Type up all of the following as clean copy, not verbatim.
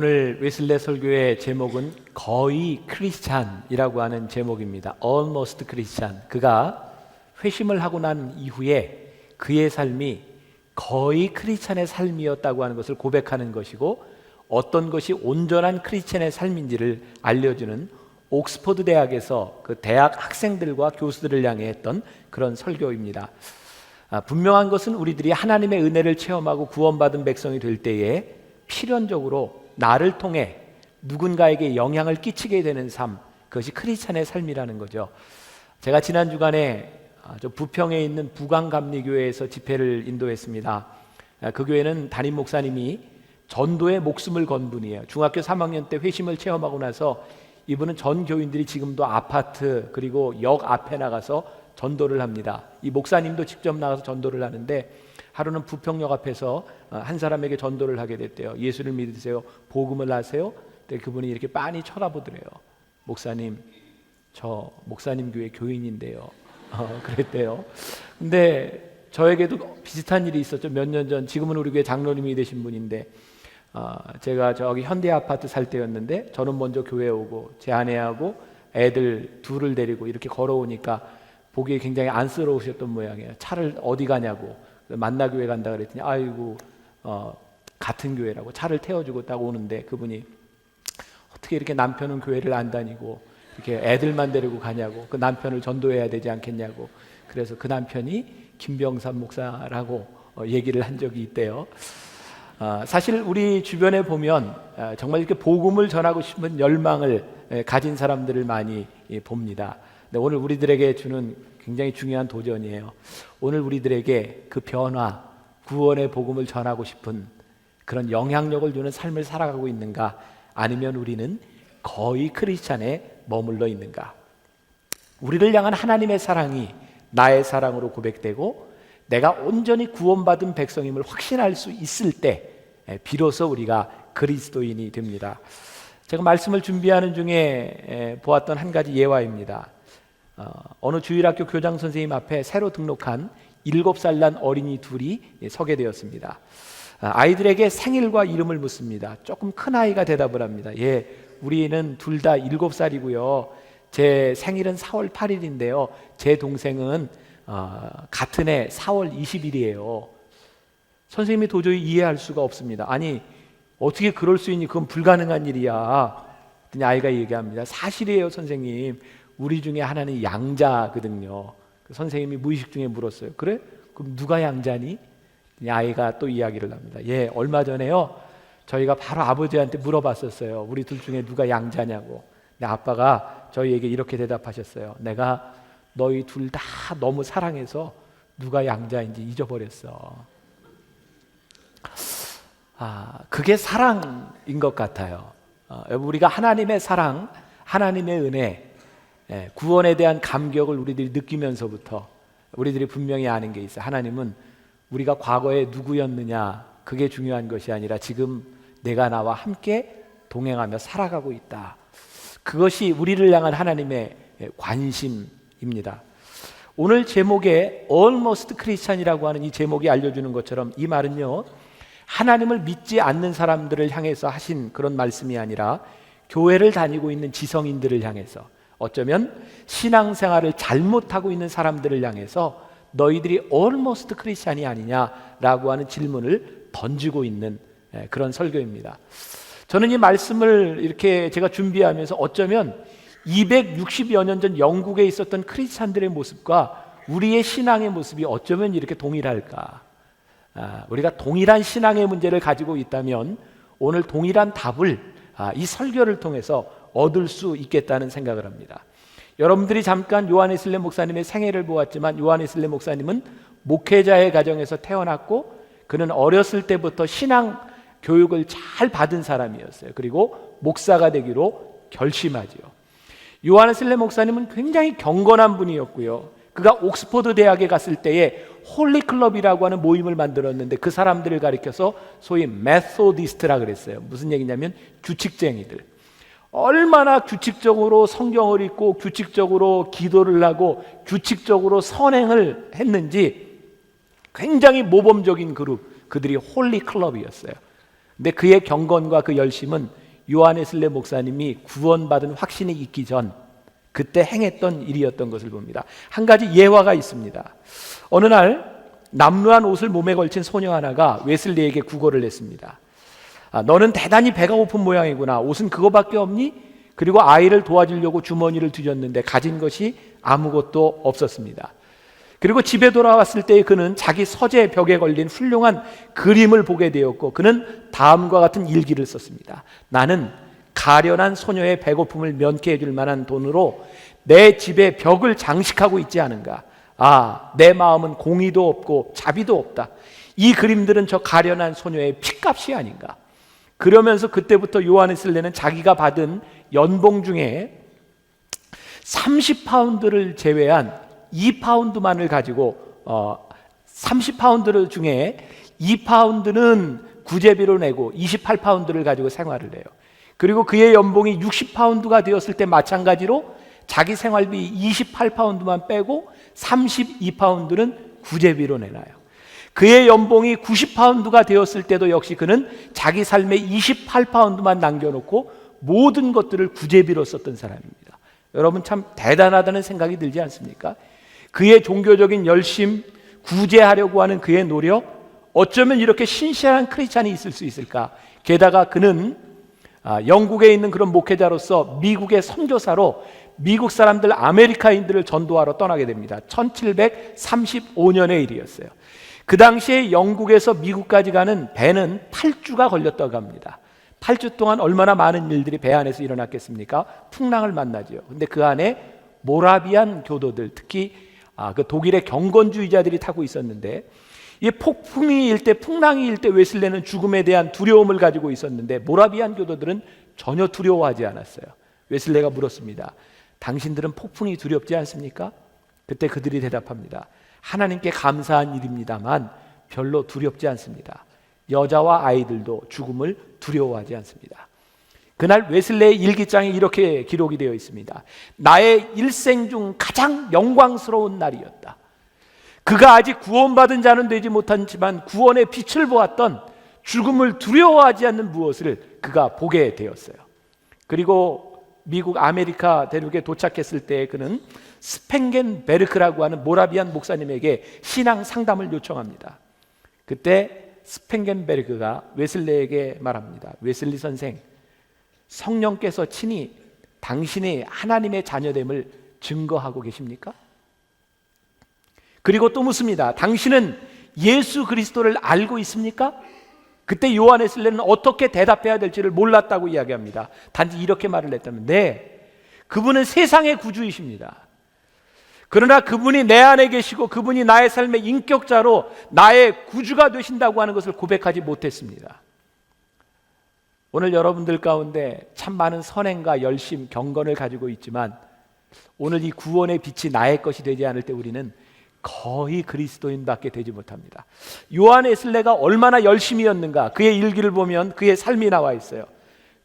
오늘 웨슬레 설교의 제목은 거의 크리스찬이라고 하는 제목입니다. Almost Christian. 그가 회심을 하고 난 이후에 그의 삶이 거의 크리스찬의 삶이었다고 하는 것을 고백하는 것이고, 어떤 것이 온전한 크리스찬의 삶인지를 알려주는 옥스퍼드 대학에서 그 대학 학생들과 교수들을 향해 했던 그런 설교입니다. 분명한 것은 우리들이 하나님의 은혜를 체험하고 구원받은 백성이 될 때에 필연적으로 나를 통해 누군가에게 영향을 끼치게 되는 삶, 그것이 크리스찬의 삶이라는 거죠. 제가 지난 주간에 부평에 있는 부강감리교회에서 집회를 인도했습니다. 그 교회는 담임 목사님이 전도에 목숨을 건 분이에요. 중학교 3학년 때 회심을 체험하고 나서 이분은 전 교인들이 지금도 아파트 그리고 역 앞에 나가서 전도를 합니다. 이 목사님도 직접 나가서 전도를 하는데, 하루는 부평역 앞에서 한 사람에게 전도를 하게 됐대요. 예수를 믿으세요? 복음을 아세요? 근데 그분이 이렇게 빤히 쳐다보더래요. 목사님, 저 목사님 교회 교인인데요. 그랬대요. 근데 저에게도 비슷한 일이 있었죠. 몇 년 전. 지금은 우리 교회 장로님이 되신 분인데, 제가 저기 현대 아파트 살 때였는데, 저는 먼저 교회 오고 제 아내하고 애들 둘을 데리고 이렇게 걸어오니까 보기에 굉장히 안쓰러우셨던 모양이에요. 차를 어디 가냐고. 만나교회 간다 그랬더니 아이고 같은 교회라고 차를 태워주고 딱 오는데, 그분이 어떻게 이렇게 남편은 교회를 안 다니고 이렇게 애들만 데리고 가냐고, 그 남편을 전도해야 되지 않겠냐고. 그래서 그 남편이 김병삼 목사라고 얘기를 한 적이 있대요. 사실 우리 주변에 보면 정말 이렇게 복음을 전하고 싶은 열망을 가진 사람들을 많이 봅니다. 근데 오늘 우리들에게 주는 굉장히 중요한 도전이에요. 오늘 우리들에게 그 변화, 구원의 복음을 전하고 싶은 그런 영향력을 주는 삶을 살아가고 있는가, 아니면 우리는 거의 크리스찬에 머물러 있는가. 우리를 향한 하나님의 사랑이 나의 사랑으로 고백되고 내가 온전히 구원받은 백성임을 확신할 수 있을 때 비로소 우리가 그리스도인이 됩니다. 제가 말씀을 준비하는 중에 보았던 한 가지 예화입니다. 어느 주일학교 교장 선생님 앞에 새로 등록한 7살 난 어린이 둘이 서게 되었습니다. 아이들에게 생일과 이름을 묻습니다. 조금 큰 아이가 대답을 합니다. 예, 우리는 둘 다 7살이고요. 제 생일은 4월 8일인데요. 제 동생은 같은 해 4월 20일이에요. 선생님이 도저히 이해할 수가 없습니다. 아니, 어떻게 그럴 수 있니? 그건 불가능한 일이야. 그랬더니 아이가 얘기합니다. 사실이에요, 선생님. 우리 중에 하나는 양자거든요. 선생님이 무의식 중에 물었어요. 그래? 그럼 누가 양자니? 아이가 또 이야기를 합니다. 예, 얼마 전에요, 저희가 바로 아버지한테 물어봤었어요. 우리 둘 중에 누가 양자냐고. 근데 아빠가 저희에게 이렇게 대답하셨어요. 내가 너희 둘 다 너무 사랑해서 누가 양자인지 잊어버렸어. 그게 사랑인 것 같아요. 우리가 하나님의 사랑, 하나님의 은혜, 구원에 대한 감격을 우리들이 느끼면서부터 우리들이 분명히 아는 게 있어요. 하나님은 우리가 과거에 누구였느냐, 그게 중요한 것이 아니라 지금 내가 나와 함께 동행하며 살아가고 있다. 그것이 우리를 향한 하나님의 관심입니다. 오늘 제목에 Almost Christian이라고 하는 이 제목이 알려주는 것처럼, 이 말은요, 하나님을 믿지 않는 사람들을 향해서 하신 그런 말씀이 아니라 교회를 다니고 있는 지성인들을 향해서, 어쩌면 신앙생활을 잘못하고 있는 사람들을 향해서 너희들이 almost 크리스찬이 아니냐라고 하는 질문을 던지고 있는 그런 설교입니다. 저는 이 말씀을 이렇게 제가 준비하면서 어쩌면 260여 년 전 영국에 있었던 크리스찬들의 모습과 우리의 신앙의 모습이 어쩌면 이렇게 동일할까. 우리가 동일한 신앙의 문제를 가지고 있다면 오늘 동일한 답을 이 설교를 통해서 얻을 수 있겠다는 생각을 합니다. 여러분들이 잠깐 요한 웨슬레 목사님의 생애를 보았지만, 요한 웨슬레 목사님은 목회자의 가정에서 태어났고 그는 어렸을 때부터 신앙 교육을 잘 받은 사람이었어요. 그리고 목사가 되기로 결심하지요. 요한 웨슬레 목사님은 굉장히 경건한 분이었고요. 그가 옥스퍼드 대학에 갔을 때에 홀리클럽이라고 하는 모임을 만들었는데, 그 사람들을 가리켜서 소위 메소디스트라 그랬어요. 무슨 얘기냐면 규칙쟁이들. 얼마나 규칙적으로 성경을 읽고 규칙적으로 기도를 하고 규칙적으로 선행을 했는지 굉장히 모범적인 그룹, 그들이 홀리클럽이었어요. 근데 그의 경건과 그 열심은 요한 웨슬레 목사님이 구원받은 확신이 있기 전 그때 행했던 일이었던 것을 봅니다. 한 가지 예화가 있습니다. 어느 날 남루한 옷을 몸에 걸친 소녀 하나가 웨슬리에게 구걸을 했습니다. 너는 대단히 배가 고픈 모양이구나. 옷은 그거밖에 없니? 그리고 아이를 도와주려고 주머니를 뒤졌는데 가진 것이 아무것도 없었습니다. 그리고 집에 돌아왔을 때 그는 자기 서재 벽에 걸린 훌륭한 그림을 보게 되었고 그는 다음과 같은 일기를 썼습니다. 나는 가련한 소녀의 배고픔을 면케해 줄 만한 돈으로 내 집의 벽을 장식하고 있지 않은가. 내 마음은 공의도 없고 자비도 없다. 이 그림들은 저 가련한 소녀의 핏값이 아닌가. 그러면서 그때부터 요한 웨슬레는 자기가 받은 연봉 중에 30파운드를 제외한 2파운드만을 가지고 30파운드 중에 2파운드는 구제비로 내고 28파운드를 가지고 생활을 해요. 그리고 그의 연봉이 60파운드가 되었을 때 마찬가지로 자기 생활비 28파운드만 빼고 32파운드는 구제비로 내놔요. 그의 연봉이 90파운드가 되었을 때도 역시 그는 자기 삶에 28파운드만 남겨놓고 모든 것들을 구제비로 썼던 사람입니다. 여러분 참 대단하다는 생각이 들지 않습니까? 그의 종교적인 열심, 구제하려고 하는 그의 노력, 어쩌면 이렇게 신실한 크리스찬이 있을 수 있을까? 게다가 그는 영국에 있는 그런 목회자로서 미국의 선교사로 미국 사람들, 아메리카인들을 전도하러 떠나게 됩니다. 1735년의 일이었어요. 그 당시에 영국에서 미국까지 가는 배는 8주가 걸렸다고 합니다. 8주 동안 얼마나 많은 일들이 배 안에서 일어났겠습니까? 풍랑을 만나죠. 근데 그 안에 모라비안 교도들, 특히 그 독일의 경건주의자들이 타고 있었는데 이 폭풍이 일 때, 풍랑이 일 때 웨슬레는 죽음에 대한 두려움을 가지고 있었는데 모라비안 교도들은 전혀 두려워하지 않았어요. 웨슬레가 물었습니다. 당신들은 폭풍이 두렵지 않습니까? 그때 그들이 대답합니다. 하나님께 감사한 일입니다만 별로 두렵지 않습니다. 여자와 아이들도 죽음을 두려워하지 않습니다. 그날 웨슬레의 일기장에 이렇게 기록이 되어 있습니다. 나의 일생 중 가장 영광스러운 날이었다. 그가 아직 구원받은 자는 되지 못하지만 구원의 빛을 보았던 죽음을 두려워하지 않는 무엇을 그가 보게 되었어요. 그리고 미국 아메리카 대륙에 도착했을 때 그는 스팽겐베르크라고 하는 모라비안 목사님에게 신앙 상담을 요청합니다. 그때 스팽겐베르크가 웨슬레에게 말합니다. 웨슬리 선생, 성령께서 친히 당신이 하나님의 자녀됨을 증거하고 계십니까? 그리고 또 묻습니다. 당신은 예수 그리스도를 알고 있습니까? 그때 요한 웨슬레는 어떻게 대답해야 될지를 몰랐다고 이야기합니다. 단지 이렇게 말을 했다면, 네, 그분은 세상의 구주이십니다. 그러나 그분이 내 안에 계시고 그분이 나의 삶의 인격자로 나의 구주가 되신다고 하는 것을 고백하지 못했습니다. 오늘 여러분들 가운데 참 많은 선행과 열심, 경건을 가지고 있지만 오늘 이 구원의 빛이 나의 것이 되지 않을 때 우리는 거의 그리스도인밖에 되지 못합니다. 요한 웨슬레가 얼마나 열심이었는가, 그의 일기를 보면 그의 삶이 나와 있어요.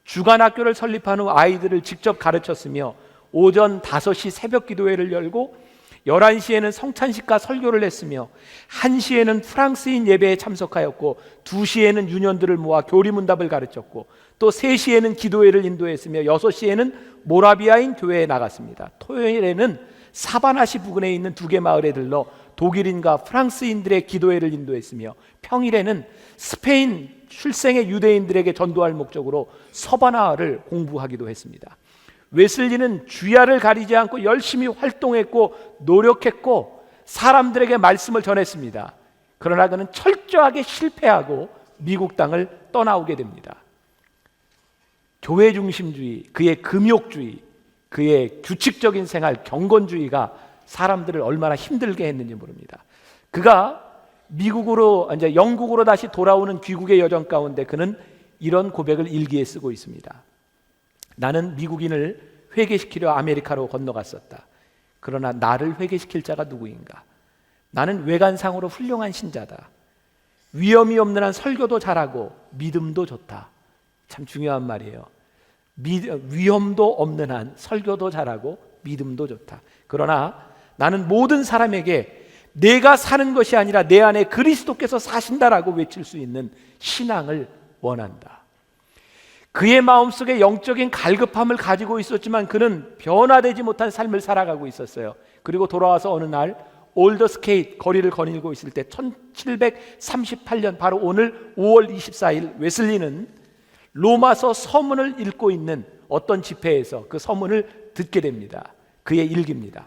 주간학교를 설립한 후 아이들을 직접 가르쳤으며 오전 5시 새벽 기도회를 열고 11시에는 성찬식과 설교를 했으며 1시에는 프랑스인 예배에 참석하였고 2시에는 유년들을 모아 교리문답을 가르쳤고 또 3시에는 기도회를 인도했으며 6시에는 모라비아인 교회에 나갔습니다. 토요일에는 사바나시 부근에 있는 2개 마을에 들러 독일인과 프랑스인들의 기도회를 인도했으며 평일에는 스페인 출생의 유대인들에게 전도할 목적으로 서바나를 공부하기도 했습니다. 웨슬리는 주야를 가리지 않고 열심히 활동했고 노력했고 사람들에게 말씀을 전했습니다. 그러나 그는 철저하게 실패하고 미국 땅을 떠나오게 됩니다. 교회 중심주의, 그의 금욕주의, 그의 규칙적인 생활, 경건주의가 사람들을 얼마나 힘들게 했는지 모릅니다. 그가 미국으로, 이제 영국으로 다시 돌아오는 귀국의 여정 가운데 그는 이런 고백을 일기에 쓰고 있습니다. 나는 미국인을 회개시키려 아메리카로 건너갔었다. 그러나 나를 회개시킬 자가 누구인가? 나는 외관상으로 훌륭한 신자다. 위험이 없는 한 설교도 잘하고 믿음도 좋다. 참 중요한 말이에요. 위험도 없는 한 설교도 잘하고 믿음도 좋다. 그러나 나는 모든 사람에게 내가 사는 것이 아니라 내 안에 그리스도께서 사신다라고 외칠 수 있는 신앙을 원한다. 그의 마음속에 영적인 갈급함을 가지고 있었지만 그는 변화되지 못한 삶을 살아가고 있었어요. 그리고 돌아와서 어느 날 올더스케이트 거리를 거닐고 있을 때 1738년 바로 오늘 5월 24일 웨슬리는 로마서 서문을 읽고 있는 어떤 집회에서 그 서문을 듣게 됩니다. 그의 일기입니다.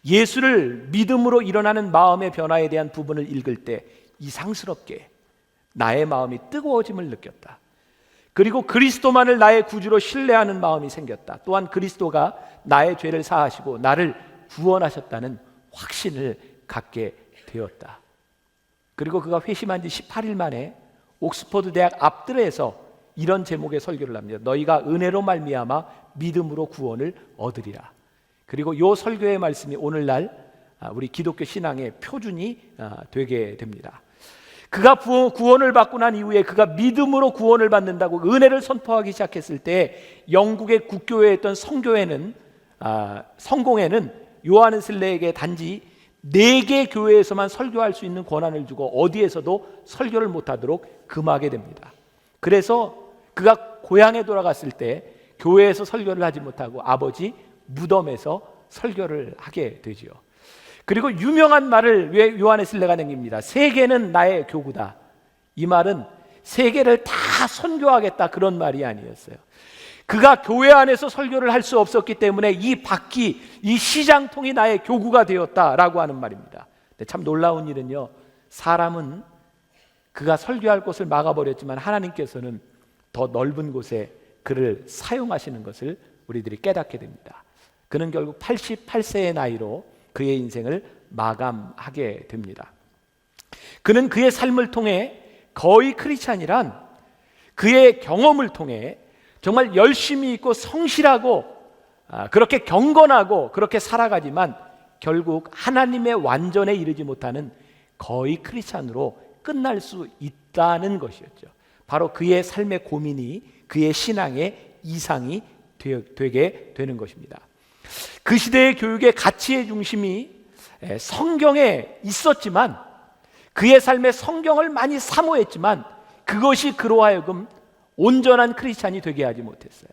예수를 믿음으로 일어나는 마음의 변화에 대한 부분을 읽을 때 이상스럽게 나의 마음이 뜨거워짐을 느꼈다. 그리고 그리스도만을 나의 구주로 신뢰하는 마음이 생겼다. 또한 그리스도가 나의 죄를 사하시고 나를 구원하셨다는 확신을 갖게 되었다. 그리고 그가 회심한 지 18일 만에 옥스퍼드 대학 앞뜰에서 이런 제목의 설교를 합니다. 너희가 은혜로 말미암아 믿음으로 구원을 얻으리라. 그리고 이 설교의 말씀이 오늘날 우리 기독교 신앙의 표준이 되게 됩니다. 그가 구원을 받고 난 이후에 그가 믿음으로 구원을 받는다고 은혜를 선포하기 시작했을 때 영국의 국교회에 있던 성공회는 요한 웨슬리에게 단지 4개 교회에서만 설교할 수 있는 권한을 주고 어디에서도 설교를 못하도록 금하게 됩니다. 그래서 그가 고향에 돌아갔을 때 교회에서 설교를 하지 못하고 아버지 무덤에서 설교를 하게 되지요. 그리고 유명한 말을 왜 요한 웨슬리가 남깁니다. 세계는 나의 교구다. 이 말은 세계를 다 선교하겠다 그런 말이 아니었어요. 그가 교회 안에서 설교를 할 수 없었기 때문에 이 바퀴, 이 시장통이 나의 교구가 되었다라고 하는 말입니다. 근데 참 놀라운 일은요, 사람은 그가 설교할 곳을 막아버렸지만 하나님께서는 더 넓은 곳에 그를 사용하시는 것을 우리들이 깨닫게 됩니다. 그는 결국 88세의 나이로 그의 인생을 마감하게 됩니다. 그는 그의 삶을 통해 거의 크리스찬이란 그의 경험을 통해 정말 열심히 있고 성실하고 그렇게 경건하고 그렇게 살아가지만 결국 하나님의 완전에 이르지 못하는 거의 크리스찬으로 끝날 수 있다는 것이었죠. 바로 그의 삶의 고민이 그의 신앙의 이상이 되게 되는 것입니다. 그 시대의 교육의 가치의 중심이 성경에 있었지만 그의 삶에 성경을 많이 사모했지만 그것이 그로 하여금 온전한 크리스찬이 되게 하지 못했어요.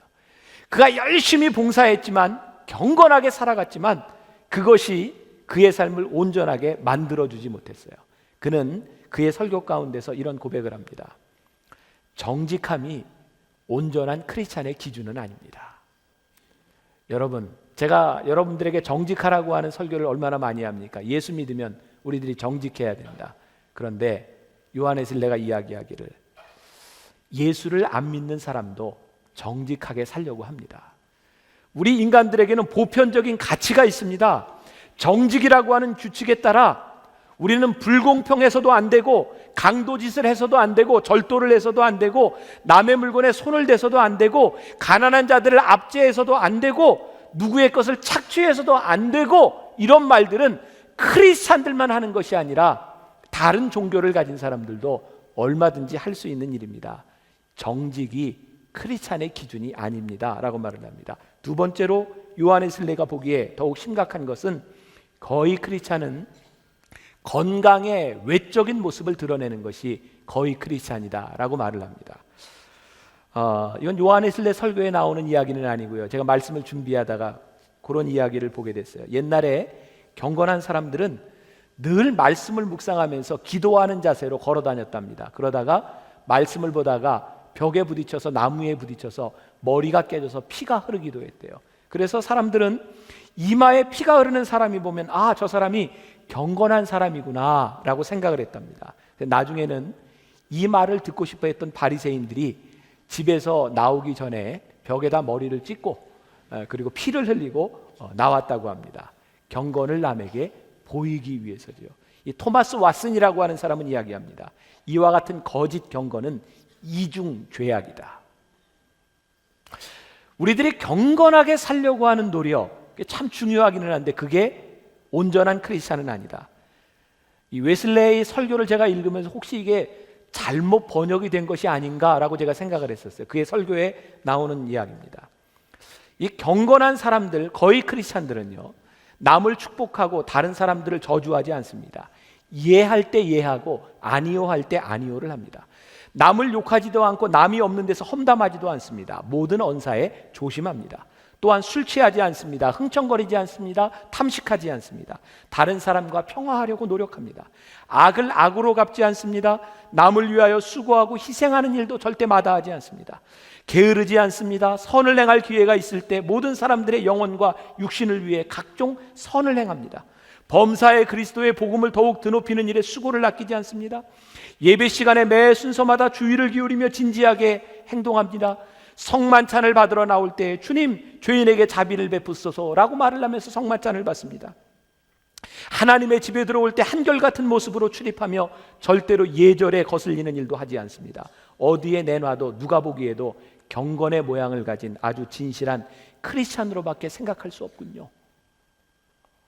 그가 열심히 봉사했지만 경건하게 살아갔지만 그것이 그의 삶을 온전하게 만들어주지 못했어요. 그는 그의 설교 가운데서 이런 고백을 합니다. 정직함이 온전한 크리스찬의 기준은 아닙니다. 여러분, 제가 여러분들에게 정직하라고 하는 설교를 얼마나 많이 합니까? 예수 믿으면 우리들이 정직해야 된다. 그런데 요한 웨슬리가 이야기하기를 예수를 안 믿는 사람도 정직하게 살려고 합니다. 우리 인간들에게는 보편적인 가치가 있습니다. 정직이라고 하는 규칙에 따라 우리는 불공평해서도 안 되고 강도짓을 해서도 안 되고 절도를 해서도 안 되고 남의 물건에 손을 대서도 안 되고 가난한 자들을 압제해서도 안 되고 누구의 것을 착취해서도 안 되고 이런 말들은 크리스찬들만 하는 것이 아니라 다른 종교를 가진 사람들도 얼마든지 할 수 있는 일입니다. 정직이 크리스찬의 기준이 아닙니다 라고 말을 합니다. 두 번째로 요한 웨슬리가 보기에 더욱 심각한 것은 거의 크리스찬은 건강의 외적인 모습을 드러내는 것이 거의 크리스찬이다 라고 말을 합니다. 이건 요한 웨슬리 설교에 나오는 이야기는 아니고요, 제가 말씀을 준비하다가 그런 이야기를 보게 됐어요. 옛날에 경건한 사람들은 늘 말씀을 묵상하면서 기도하는 자세로 걸어 다녔답니다. 그러다가 말씀을 보다가 벽에 부딪혀서 나무에 부딪혀서 머리가 깨져서 피가 흐르기도 했대요. 그래서 사람들은 이마에 피가 흐르는 사람이 보면 아, 저 사람이 경건한 사람이구나 라고 생각을 했답니다. 나중에는 이 말을 듣고 싶어 했던 바리새인들이 집에서 나오기 전에 벽에다 머리를 찍고 그리고 피를 흘리고 나왔다고 합니다. 경건을 남에게 보이기 위해서죠. 이 토마스 왓슨이라고 하는 사람은 이야기합니다. 이와 같은 거짓 경건은 이중 죄악이다. 우리들이 경건하게 살려고 하는 노력 참 중요하기는 한데 그게 온전한 크리스찬은 아니다. 이 웨슬레의 설교를 제가 읽으면서 혹시 이게 잘못 번역이 된 것이 아닌가라고 제가 생각을 했었어요. 그의 설교에 나오는 이야기입니다. 이 경건한 사람들, 거의 크리스찬들은요, 남을 축복하고 다른 사람들을 저주하지 않습니다. 예할 때 예하고 아니요 할 때 아니요를 합니다. 남을 욕하지도 않고 남이 없는 데서 험담하지도 않습니다. 모든 언사에 조심합니다. 또한 술 취하지 않습니다. 흥청거리지 않습니다. 탐식하지 않습니다. 다른 사람과 평화하려고 노력합니다. 악을 악으로 갚지 않습니다. 남을 위하여 수고하고 희생하는 일도 절대 마다하지 않습니다. 게으르지 않습니다. 선을 행할 기회가 있을 때 모든 사람들의 영혼과 육신을 위해 각종 선을 행합니다. 범사에 그리스도의 복음을 더욱 드높이는 일에 수고를 아끼지 않습니다. 예배 시간에 매 순서마다 주의를 기울이며 진지하게 행동합니다. 성만찬을 받으러 나올 때 주님, 죄인에게 자비를 베푸소서라고 말을 하면서 성만찬을 받습니다. 하나님의 집에 들어올 때 한결같은 모습으로 출입하며 절대로 예절에 거슬리는 일도 하지 않습니다. 어디에 내놔도 누가 보기에도 경건의 모양을 가진 아주 진실한 크리스찬으로밖에 생각할 수 없군요.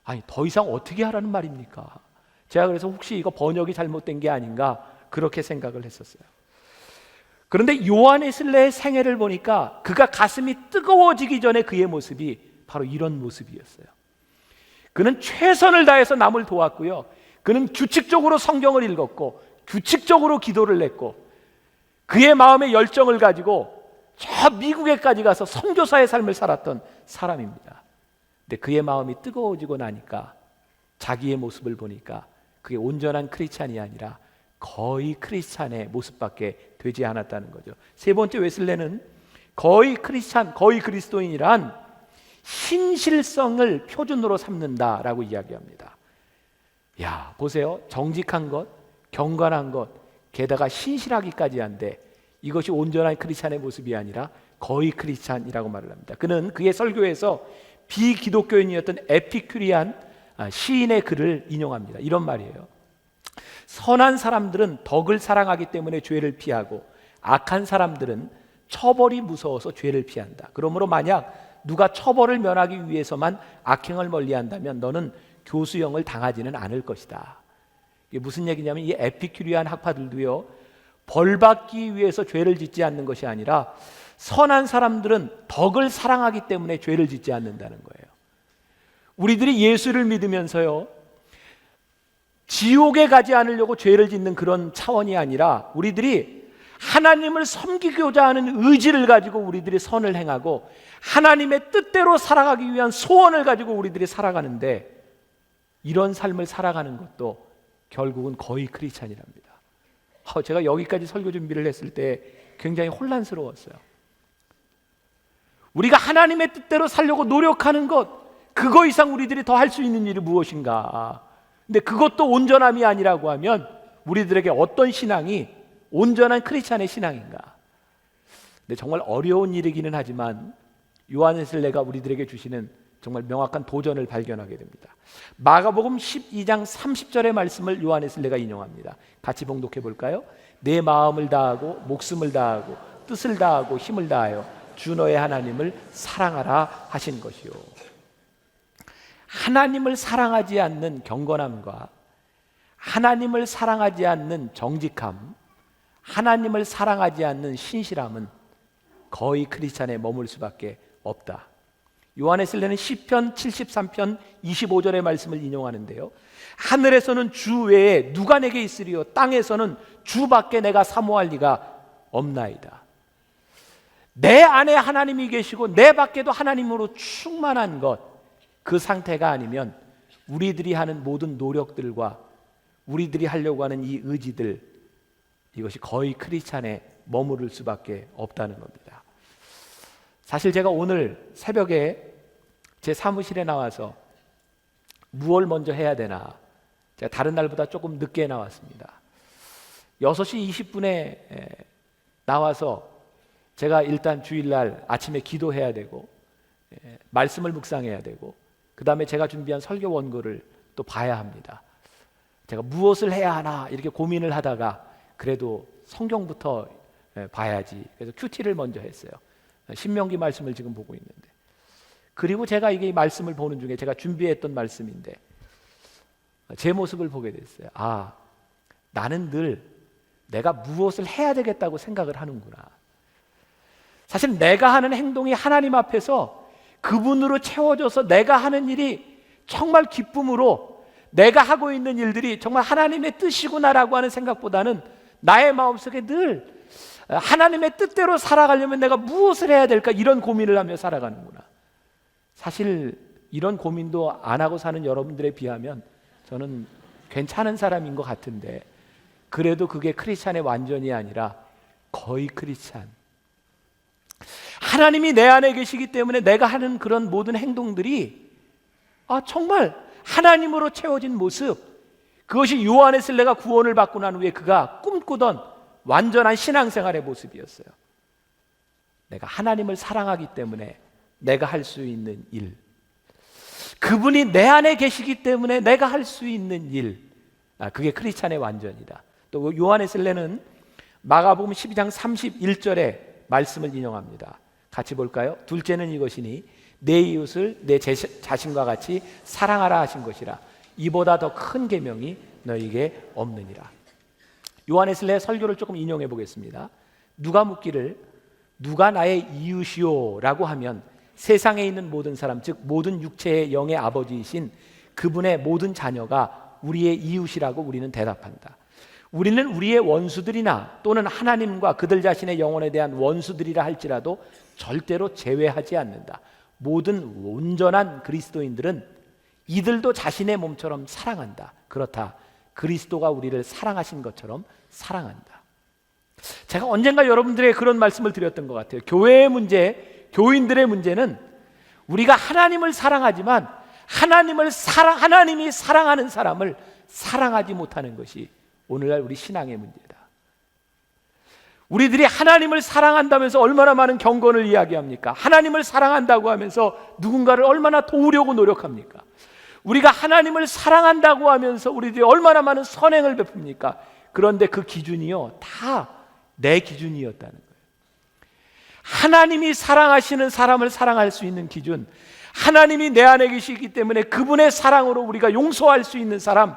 아니, 더 이상 어떻게 하라는 말입니까? 제가 그래서 혹시 이거 번역이 잘못된 게 아닌가 그렇게 생각을 했었어요. 그런데 요한웨슬레의 생애를 보니까 그가 가슴이 뜨거워지기 전에 그의 모습이 바로 이런 모습이었어요. 그는 최선을 다해서 남을 도왔고요, 그는 규칙적으로 성경을 읽었고 규칙적으로 기도를 했고 그의 마음의 열정을 가지고 저 미국에까지 가서 선교사의 삶을 살았던 사람입니다. 근데 그의 마음이 뜨거워지고 나니까 자기의 모습을 보니까 그게 온전한 크리스찬이 아니라 거의 크리스찬의 모습밖에 되지 않았다는 거죠. 세 번째, 웨슬레는 거의 크리스찬, 거의 그리스도인이란 신실성을 표준으로 삼는다라고 이야기합니다. 야, 보세요. 정직한 것, 경건한 것, 게다가 신실하기까지 한데 이것이 온전한 크리스찬의 모습이 아니라 거의 크리스찬이라고 말을 합니다. 그는 그의 설교에서 비기독교인이었던 에피큐리안 시인의 글을 인용합니다. 이런 말이에요. 선한 사람들은 덕을 사랑하기 때문에 죄를 피하고 악한 사람들은 처벌이 무서워서 죄를 피한다. 그러므로 만약 누가 처벌을 면하기 위해서만 악행을 멀리한다면 너는 교수형을 당하지는 않을 것이다. 이게 무슨 얘기냐면 이 에피큐리안 학파들도요, 벌받기 위해서 죄를 짓지 않는 것이 아니라 선한 사람들은 덕을 사랑하기 때문에 죄를 짓지 않는다는 거예요. 우리들이 예수를 믿으면서요, 지옥에 가지 않으려고 죄를 짓는 그런 차원이 아니라 우리들이 하나님을 섬기고자 하는 의지를 가지고 우리들이 선을 행하고 하나님의 뜻대로 살아가기 위한 소원을 가지고 우리들이 살아가는데, 이런 삶을 살아가는 것도 결국은 거의 크리스찬이랍니다. 제가 여기까지 설교 준비를 했을 때 굉장히 혼란스러웠어요. 우리가 하나님의 뜻대로 살려고 노력하는 것, 그거 이상 우리들이 더 할 수 있는 일이 무엇인가? 근데 그것도 온전함이 아니라고 하면 우리들에게 어떤 신앙이 온전한 크리스찬의 신앙인가? 근데 정말 어려운 일이기는 하지만 요한웨슬레가 우리들에게 주시는 정말 명확한 도전을 발견하게 됩니다. 마가복음 12장 30절의 말씀을 요한웨슬레가 인용합니다. 같이 봉독해 볼까요? 내 마음을 다하고 목숨을 다하고 뜻을 다하고 힘을 다하여 주 너의 하나님을 사랑하라 하신 것이요. 하나님을 사랑하지 않는 경건함과 하나님을 사랑하지 않는 정직함, 하나님을 사랑하지 않는 신실함은 거의 크리스찬에 머물 수밖에 없다. 요한웨슬레는 시편 73편 25절의 말씀을 인용하는데요, 하늘에서는 주 외에 누가 내게 있으리요, 땅에서는 주밖에 내가 사모할 리가 없나이다. 내 안에 하나님이 계시고 내 밖에도 하나님으로 충만한 것, 그 상태가 아니면 우리들이 하는 모든 노력들과 우리들이 하려고 하는 이 의지들, 이것이 거의 크리스찬에 머무를 수밖에 없다는 겁니다. 사실 제가 오늘 새벽에 제 사무실에 나와서 무엇을 먼저 해야 되나, 제가 다른 날보다 조금 늦게 나왔습니다. 6시 20분에 나와서 제가 일단 주일날 아침에 기도해야 되고 말씀을 묵상해야 되고 그 다음에 제가 준비한 설교 원고를 또 봐야 합니다. 제가 무엇을 해야 하나 이렇게 고민을 하다가 그래도 성경부터 봐야지, 그래서 큐티를 먼저 했어요. 신명기 말씀을 지금 보고 있는데, 그리고 제가 이게 말씀을 보는 중에 제가 준비했던 말씀인데 제 모습을 보게 됐어요. 아, 나는 늘 내가 무엇을 해야 되겠다고 생각을 하는구나. 사실 내가 하는 행동이 하나님 앞에서 그분으로 채워져서 내가 하는 일이 정말 기쁨으로, 내가 하고 있는 일들이 정말 하나님의 뜻이구나라고 하는 생각보다는 나의 마음속에 늘 하나님의 뜻대로 살아가려면 내가 무엇을 해야 될까? 이런 고민을 하며 살아가는구나. 사실 이런 고민도 안 하고 사는 여러분들에 비하면 저는 괜찮은 사람인 것 같은데, 그래도 그게 크리스찬의 완전이 아니라 거의 크리스찬. 하나님이 내 안에 계시기 때문에 내가 하는 그런 모든 행동들이 정말 하나님으로 채워진 모습, 그것이 요한의 슬레가 구원을 받고 난 후에 그가 꿈꾸던 완전한 신앙생활의 모습이었어요. 내가 하나님을 사랑하기 때문에 내가 할 수 있는 일, 그분이 내 안에 계시기 때문에 내가 할 수 있는 일, 그게 크리스찬의 완전이다. 또 요한의 슬레는 마가복음 12장 31절의 말씀을 인용합니다. 같이 볼까요? 둘째는 이것이니 내 이웃을 내 자신과 같이 사랑하라 하신 것이라. 이보다 더 큰 계명이 너에게 없느니라. 요한의 슬레의 설교를 조금 인용해 보겠습니다. 누가 묻기를 누가 나의 이웃이요? 라고 하면 세상에 있는 모든 사람, 즉 모든 육체의 영의 아버지이신 그분의 모든 자녀가 우리의 이웃이라고 우리는 대답한다. 우리는 우리의 원수들이나 또는 하나님과 그들 자신의 영혼에 대한 원수들이라 할지라도 절대로 제외하지 않는다. 모든 온전한 그리스도인들은 이들도 자신의 몸처럼 사랑한다. 그렇다. 그리스도가 우리를 사랑하신 것처럼 사랑한다. 제가 언젠가 여러분들에게 그런 말씀을 드렸던 것 같아요. 교회의 문제, 교인들의 문제는 우리가 하나님을 사랑하지만 하나님이 사랑하는 사람을 사랑하지 못하는 것이 오늘날 우리 신앙의 문제다. 우리들이 하나님을 사랑한다면서 얼마나 많은 경건을 이야기합니까? 하나님을 사랑한다고 하면서 누군가를 얼마나 도우려고 노력합니까? 우리가 하나님을 사랑한다고 하면서 우리들이 얼마나 많은 선행을 베풉니까? 그런데 그 기준이요, 다 내 기준이었다는 거예요. 하나님이 사랑하시는 사람을 사랑할 수 있는 기준, 하나님이 내 안에 계시기 때문에 그분의 사랑으로 우리가 용서할 수 있는 사람,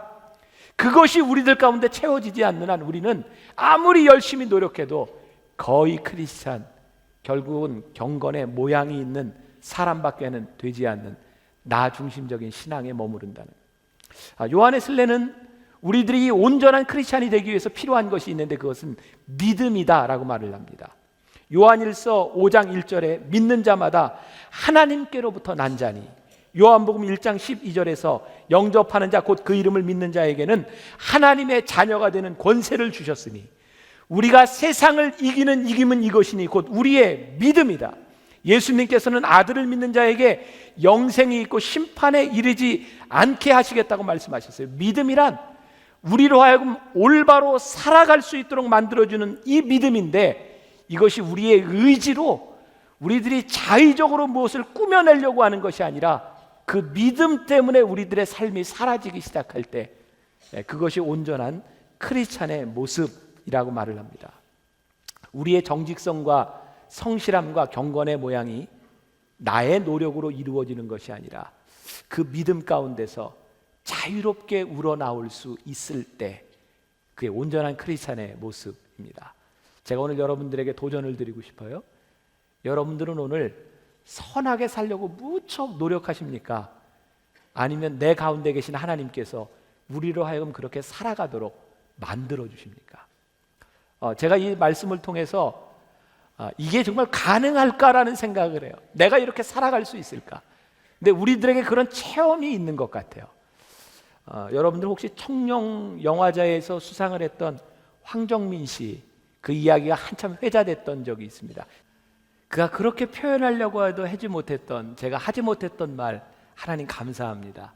그것이 우리들 가운데 채워지지 않는 한 우리는 아무리 열심히 노력해도 거의 크리스찬, 결국은 경건의 모양이 있는 사람밖에는 되지 않는 나 중심적인 신앙에 머무른다는 거예요. 요한의 슬레는 우리들이 온전한 크리스찬이 되기 위해서 필요한 것이 있는데 그것은 믿음이다라고 말을 합니다. 요한일서 5장 1절에 믿는 자마다 하나님께로부터 난 자니, 요한복음 1장 12절에서 영접하는 자 곧 그 이름을 믿는 자에게는 하나님의 자녀가 되는 권세를 주셨으니 우리가 세상을 이기는 이김은 이것이니 곧 우리의 믿음이다. 예수님께서는 아들을 믿는 자에게 영생이 있고 심판에 이르지 않게 하시겠다고 말씀하셨어요. 믿음이란 우리로 하여금 올바로 살아갈 수 있도록 만들어주는 이 믿음인데, 이것이 우리의 의지로 우리들이 자의적으로 무엇을 꾸며내려고 하는 것이 아니라 그 믿음 때문에 우리들의 삶이 사라지기 시작할 때 그것이 온전한 크리스찬의 모습이라고 말을 합니다. 우리의 정직성과 성실함과 경건의 모양이 나의 노력으로 이루어지는 것이 아니라 그 믿음 가운데서 자유롭게 우러나올 수 있을 때 그게 온전한 크리스찬의 모습입니다. 제가 오늘 여러분들에게 도전을 드리고 싶어요. 여러분들은 오늘 선하게 살려고 무척 노력하십니까? 아니면 내 가운데 계신 하나님께서 우리로 하여금 그렇게 살아가도록 만들어 주십니까? 제가 이 말씀을 통해서 이게 정말 가능할까라는 생각을 해요. 내가 이렇게 살아갈 수 있을까? 근데 우리들에게 그런 체험이 있는 것 같아요. 여러분들 혹시 청룡 영화제에서 수상을 했던 황정민 씨, 그 이야기가 한참 회자됐던 적이 있습니다. 그가 그렇게 표현하려고 해도 하지 못했던, 제가 하지 못했던 말, 하나님 감사합니다.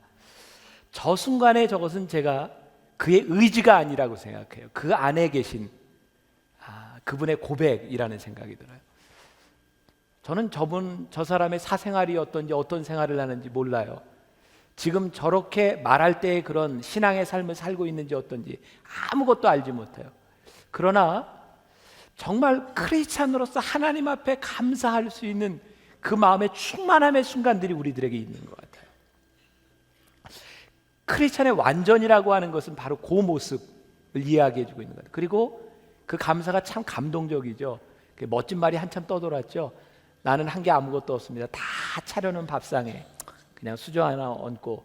저 순간에 저것은 제가 그의 의지가 아니라고 생각해요. 그 안에 계신 그분의 고백이라는 생각이 들어요. 저는 저 사람의 사생활이 어떤지 어떤 생활을 하는지 몰라요. 지금 저렇게 말할 때의 그런 신앙의 삶을 살고 있는지 어떤지 아무것도 알지 못해요. 그러나 정말 크리스찬으로서 하나님 앞에 감사할 수 있는 그 마음의 충만함의 순간들이 우리들에게 있는 것 같아요. 크리스찬의 완전이라고 하는 것은 바로 그 모습을 이야기해 주고 있는 것 같아요. 그리고 그 감사가 참 감동적이죠. 멋진 말이 한참 떠돌았죠. 나는 한 게 아무것도 없습니다. 다 차려놓은 밥상에 그냥 수저 하나 얹고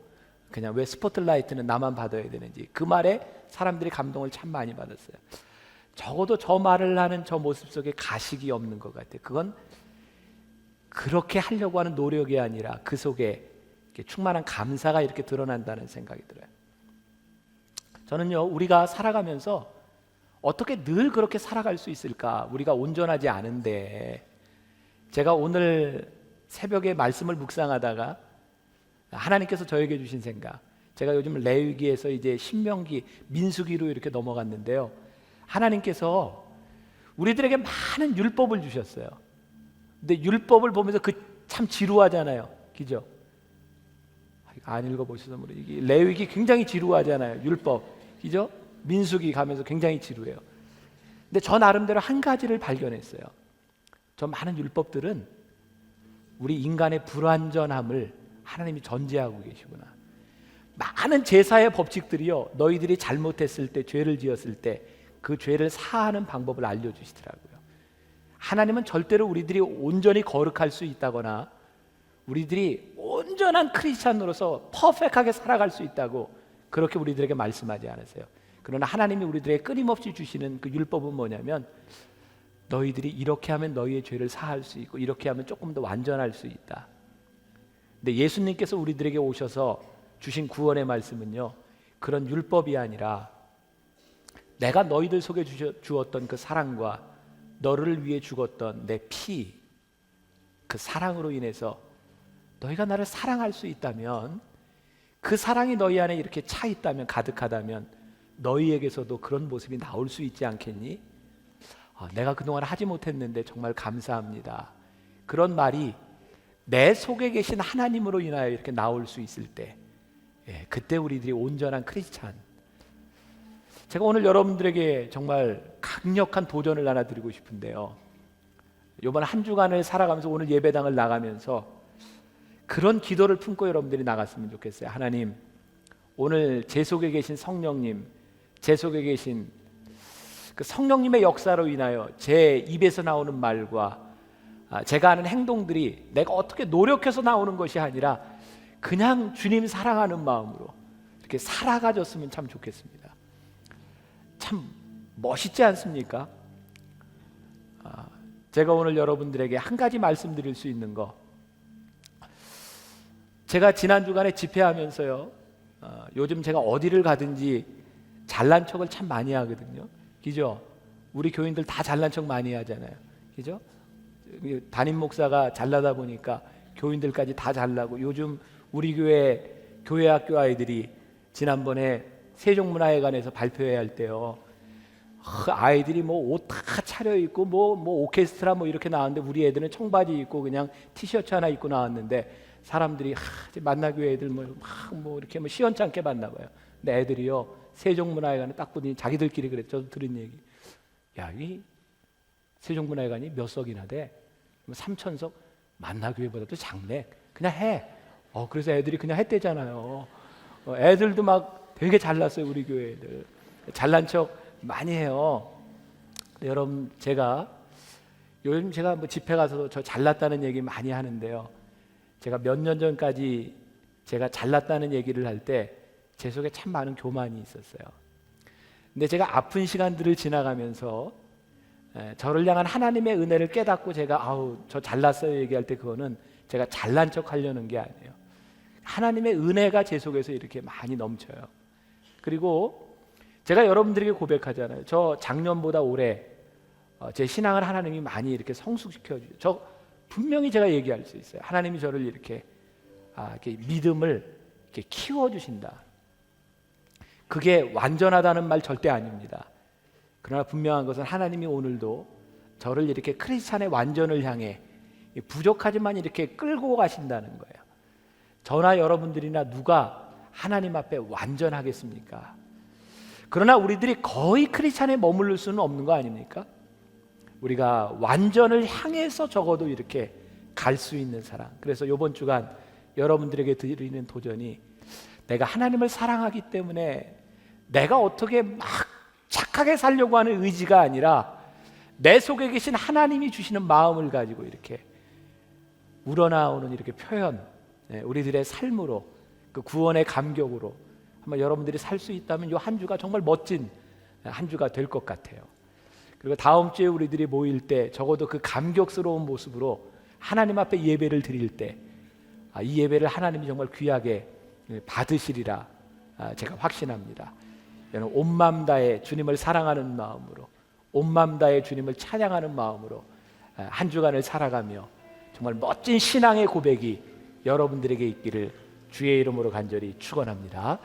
그냥 왜 스포트라이트는 나만 받아야 되는지, 그 말에 사람들이 감동을 참 많이 받았어요. 적어도 저 말을 하는 저 모습 속에 가식이 없는 것 같아요. 그건 그렇게 하려고 하는 노력이 아니라 그 속에 충만한 감사가 이렇게 드러난다는 생각이 들어요. 저는요, 우리가 살아가면서 어떻게 늘 그렇게 살아갈 수 있을까? 우리가 온전하지 않은데, 제가 오늘 새벽에 말씀을 묵상하다가 하나님께서 저에게 주신 생각, 제가 요즘 레위기에서 이제 신명기, 민수기로 이렇게 넘어갔는데요, 하나님께서 우리들에게 많은 율법을 주셨어요. 근데 율법을 보면서 참 지루하잖아요, 그죠? 안 읽어보셔서 모르. 이게 레위기 굉장히 지루하잖아요, 율법, 그죠? 민수기 가면서 굉장히 지루해요. 근데 저 나름대로 한 가지를 발견했어요. 저 많은 율법들은 우리 인간의 불완전함을 하나님이 전제하고 계시구나. 많은 제사의 법칙들이요, 너희들이 잘못했을 때, 죄를 지었을 때 그 죄를 사하는 방법을 알려주시더라고요. 하나님은 절대로 우리들이 온전히 거룩할 수 있다거나 우리들이 온전한 크리스찬으로서 퍼펙트하게 살아갈 수 있다고 그렇게 우리들에게 말씀하지 않으세요. 그러나 하나님이 우리들에게 끊임없이 주시는 그 율법은 뭐냐면, 너희들이 이렇게 하면 너희의 죄를 사할 수 있고 이렇게 하면 조금 더 완전할 수 있다. 근데 예수님께서 우리들에게 오셔서 주신 구원의 말씀은요, 그런 율법이 아니라 내가 너희들 속에 주었던 그 사랑과 너를 위해 죽었던 내 피, 그 사랑으로 인해서 너희가 나를 사랑할 수 있다면, 그 사랑이 너희 안에 이렇게 차 있다면, 가득하다면 너희에게서도 그런 모습이 나올 수 있지 않겠니? 내가 그동안 하지 못했는데 정말 감사합니다. 그런 말이 내 속에 계신 하나님으로 인하여 이렇게 나올 수 있을 때, 그때 우리들이 온전한 크리스찬. 제가 오늘 여러분들에게 정말 강력한 도전을 하나 드리고 싶은데요, 이번 한 주간을 살아가면서 오늘 예배당을 나가면서 그런 기도를 품고 여러분들이 나갔으면 좋겠어요. 하나님, 오늘 제 속에 계신 성령님, 제 속에 계신 그 성령님의 역사로 인하여 제 입에서 나오는 말과 제가 하는 행동들이 내가 어떻게 노력해서 나오는 것이 아니라 그냥 주님 사랑하는 마음으로 이렇게 살아가졌으면 참 좋겠습니다. 참 멋있지 않습니까? 제가 오늘 여러분들에게 한 가지 말씀드릴 수 있는 거, 제가 지난 주간에 집회하면서요, 요즘 제가 어디를 가든지 잘난 척을 참 많이 하거든요, 그죠? 우리 교인들 다 잘난 척 많이 하잖아요, 그죠? 담임 목사가 잘나다 보니까 교인들까지 다 잘나고, 요즘 우리 교회 학교 아이들이 지난번에 세종문화회관에서 발표회할 할 때요, 아이들이 뭐 옷 다 차려입고 뭐 오케스트라 뭐 이렇게 나왔는데, 우리 애들은 청바지 입고 그냥 티셔츠 하나 입고 나왔는데, 사람들이 만나교회 애들 뭐 이렇게 뭐 시원찮게 봤나 봐요. 근데 애들이요, 세종문화회관에 딱 보더니 자기들끼리 그랬죠. 저도 들은 얘기. 야, 이 세종문화회관이 몇 석이나 돼? 3,000석? 만나교회보다도 작네. 그냥 해. 그래서 애들이 그냥 했대잖아요. 애들도 막 되게 잘났어요, 우리 교회 애들. 잘난 척 많이 해요. 근데 여러분, 요즘 제가 뭐 집회 가서도 저 잘났다는 얘기 많이 하는데요, 제가 몇 년 전까지 제가 잘났다는 얘기를 할 때 제 속에 참 많은 교만이 있었어요. 근데 제가 아픈 시간들을 지나가면서 저를 향한 하나님의 은혜를 깨닫고 제가 저 잘났어요 얘기할 때, 그거는 제가 잘난 척 하려는 게 아니에요. 하나님의 은혜가 제 속에서 이렇게 많이 넘쳐요. 그리고 제가 여러분들에게 고백하잖아요. 저 작년보다 올해 제 신앙을 하나님이 많이 이렇게 성숙시켜 주죠. 저 분명히 제가 얘기할 수 있어요. 하나님이 저를 이렇게 믿음을 이렇게 키워 주신다. 그게 완전하다는 말 절대 아닙니다. 그러나 분명한 것은 하나님이 오늘도 저를 이렇게 크리스찬의 완전을 향해 부족하지만 이렇게 끌고 가신다는 거예요. 저나 여러분들이나 누가 하나님 앞에 완전하겠습니까? 그러나 우리들이 거의 크리스찬에 머무를 수는 없는 거 아닙니까? 우리가 완전을 향해서 적어도 이렇게 갈 수 있는 사랑. 그래서 이번 주간 여러분들에게 드리는 도전이, 내가 하나님을 사랑하기 때문에 내가 어떻게 막 착하게 살려고 하는 의지가 아니라, 내 속에 계신 하나님이 주시는 마음을 가지고 이렇게 우러나오는 이렇게 표현, 우리들의 삶으로, 그 구원의 감격으로 한번 여러분들이 살 수 있다면 이 한 주가 정말 멋진 한 주가 될 것 같아요. 그리고 다음 주에 우리들이 모일 때 적어도 그 감격스러운 모습으로 하나님 앞에 예배를 드릴 때 이 예배를 하나님이 정말 귀하게 받으시리라 제가 확신합니다. 여러분 온 마음 다해 주님을 사랑하는 마음으로, 온 마음 다해 주님을 찬양하는 마음으로 한 주간을 살아가며 정말 멋진 신앙의 고백이 여러분들에게 있기를 주의 이름으로 간절히 축원합니다.